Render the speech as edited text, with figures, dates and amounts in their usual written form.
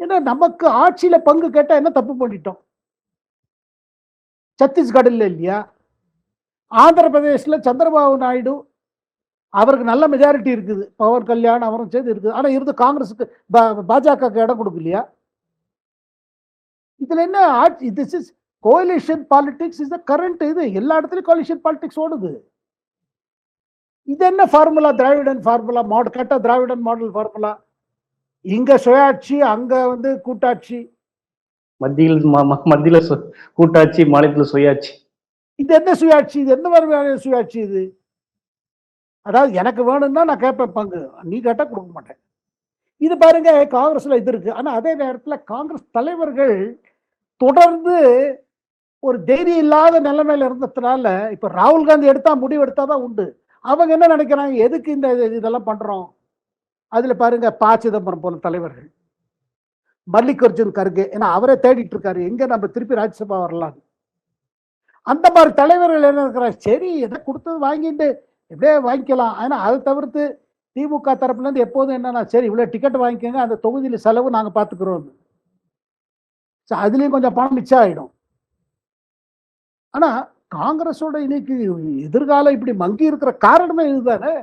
ஏன்னா நமக்கு ஆட்சியில பங்கு கேட்டா என்ன தப்பு பண்ணிட்டோம்? சத்தீஸ்கட்ல இல்லையா? ஆந்திர பிரதேஷ்ல சந்திரபாபு நாயுடு அவருக்கு நல்ல மெஜாரிட்டி இருக்குது. பவன் கல்யாண் அவரும் சேர்ந்து இருக்குது. ஆனா இருந்து காங்கிரஸுக்கு பாஜகவுக்கு இடம் கொடுக்கலையா? இதுல என்ன ஆட்சி? This is coalition politics is the current. இது எல்லா இடத்துலயும் கோலிஷன் பாலிடிக்ஸ் ஓடுது. இது என்ன ஃபார்முலா? திராவிடன் ஃபார்முலா கேட்டா திராவிடன் மாடல் ஃபார்முலா. இங்க சுயாட்சி, அங்க வந்து கூட்டாட்சி. மத்தியில கூட்டாட்சி, மாநிலத்தில் சுயாட்சி. இது என்ன சுயாட்சி? இது எந்த மாதிரி சுயாட்சி இது? அதாவது எனக்கு வேணும்னா நான் கேட்பேன் பங்கு, நீ கேட்டா கொடுக்க மாட்டேன். இது பாருங்க, காங்கிரஸ்ல இது இருக்கு. ஆனா அதே நேரத்துல காங்கிரஸ் தலைவர்கள் தொடர்ந்து ஒரு தைரியம் இல்லாத நிலைமையில இருந்ததுனால, இப்ப ராகுல் காந்தி முடிவு எடுத்தாதான் உண்டு. அவங்க என்ன நினைக்கிறாங்க, எதுக்கு இந்த இதெல்லாம் பண்றோம்? அதுல பாருங்க, ப சிதம்பரம் போல தலைவர்கள், மல்லிகார்ஜுன் கர்கே, ஏன்னா அவரே தேடிட்டு இருக்காரு எங்க நம்ம திருப்பி ராஜ்யசபா வரலாம். அந்த மாதிரி தலைவர்கள் என்ன இருக்கிறாங்க, சரி எதை கொடுத்தது வாங்கிட்டு எப்படியே வாங்கிக்கலாம். ஆனா அதை தவிர்த்து திமுக தரப்புல இருந்து எப்போதும் என்னன்னா, சரி இவ்வளவு டிக்கெட் வாங்கிக்கோங்க, அந்த தொகுதியில செலவு நாங்க பாத்துக்கிறோம். அதுலயும் கொஞ்சம் பணம் மிச்சம் ஆயிடும். ஆனா காங்கிரஸோட இன்னைக்கு எதிர்காலம் இப்படி மங்கி இருக்கிற காரணமே இதுதானே.